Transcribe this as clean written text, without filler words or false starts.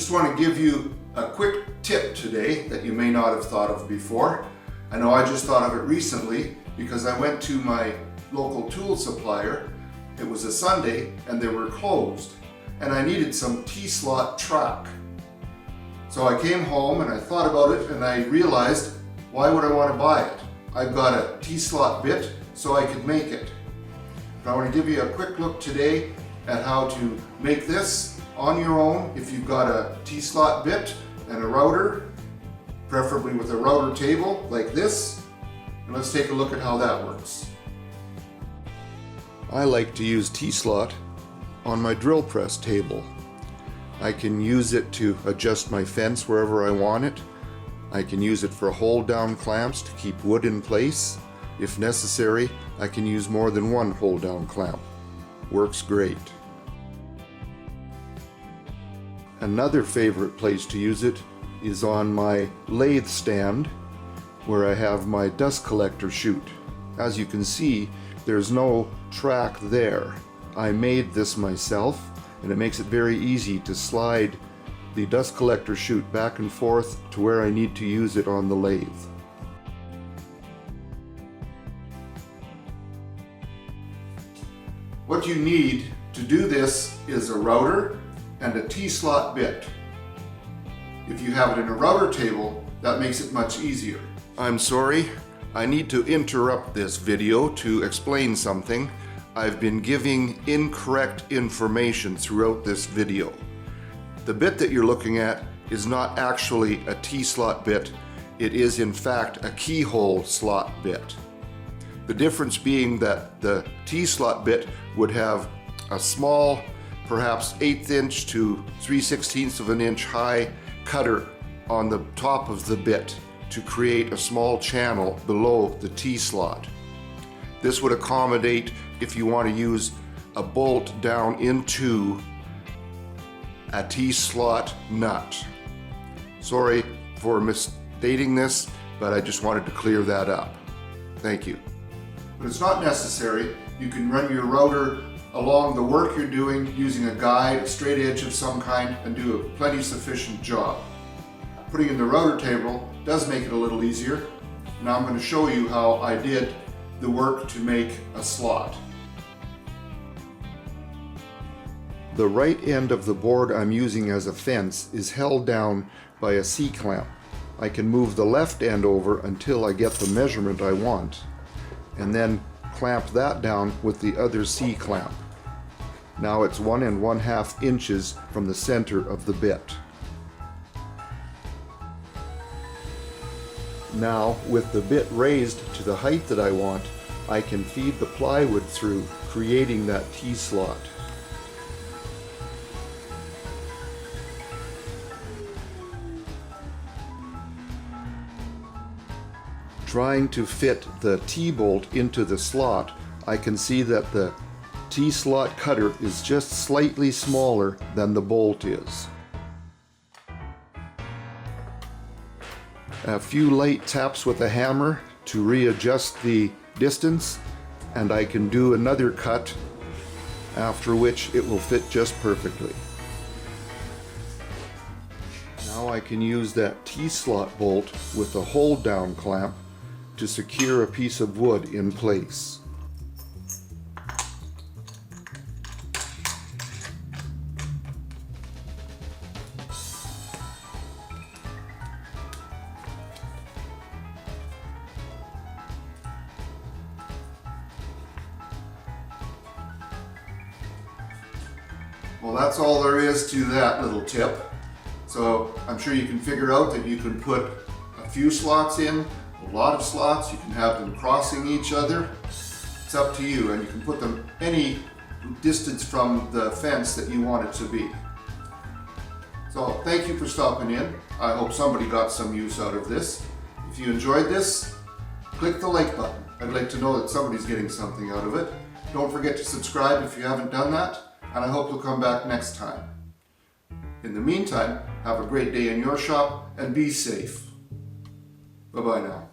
just want to give you a quick tip today that you may not have thought of before. I know I just thought of it recently because I went to my local tool supplier. It was a Sunday and they were closed and I needed some T-slot track. So I came home and I thought about it and I realized, why would I want to buy it? I've got a T-slot bit so I could make it. But I want to give you a quick look today at how to make this on your own if you've got a T-slot bit and a router, preferably with a router table like this. And let's take a look at how that works. I like to use T-slot on my drill press table. I can use it to adjust my fence wherever I want it. I can use it for hold down clamps to keep wood in place. If necessary, I can use more than one hold down clamp. Works great. Another favorite place to use it is on my lathe stand where I have my dust collector chute. As you can see, there's no track there. I made this myself and it makes it very easy to slide the dust collector chute back and forth to where I need to use it on the lathe. What you need to do this is a router and a T-slot bit. If you have it in a router table, that makes it much easier. I'm sorry, I need to interrupt this video to explain something. I've been giving incorrect information throughout this video. The bit that you're looking at is not actually a T-slot bit. It is in fact a keyhole slot bit. The difference being that the T-slot bit would have a small, perhaps 1/8 inch to 3/16 of an inch high cutter on the top of the bit to create a small channel below the T-slot. This would accommodate if you want to use a bolt down into a T-slot nut. Sorry for misstating this, but I just wanted to clear that up. Thank you. But it's not necessary. You can run your router along the work you're doing using a guide, a straight edge of some kind, and do a plenty sufficient job. Putting in the router table does make it a little easier. Now I'm going to show you how I did the work to make a slot. The right end of the board I'm using as a fence is held down by a C-clamp. I can move the left end over until I get the measurement I want, and then clamp that down with the other C-clamp. Now it's 1 1/2 inches from the center of the bit. Now, with the bit raised to the height that I want, I can feed the plywood through, creating that T-slot. Trying to fit the T-bolt into the slot, I can see that the T-slot cutter is just slightly smaller than the bolt is. A few light taps with a hammer to readjust the distance, and I can do another cut, after which it will fit just perfectly. Now I can use that T-slot bolt with a hold down clamp to secure a piece of wood in place. Well, that's all there is to that little tip. So I'm sure you can figure out that you can put a few slots in, a lot of slots, you can have them crossing each other. It's up to you, and you can put them any distance from the fence that you want it to be. So thank you for stopping in. I hope somebody got some use out of this. If you enjoyed this, click the like button. I'd like to know that somebody's getting something out of it. Don't forget to subscribe if you haven't done that, and I hope you'll come back next time. In the meantime, have a great day in your shop and be safe. Bye-bye now.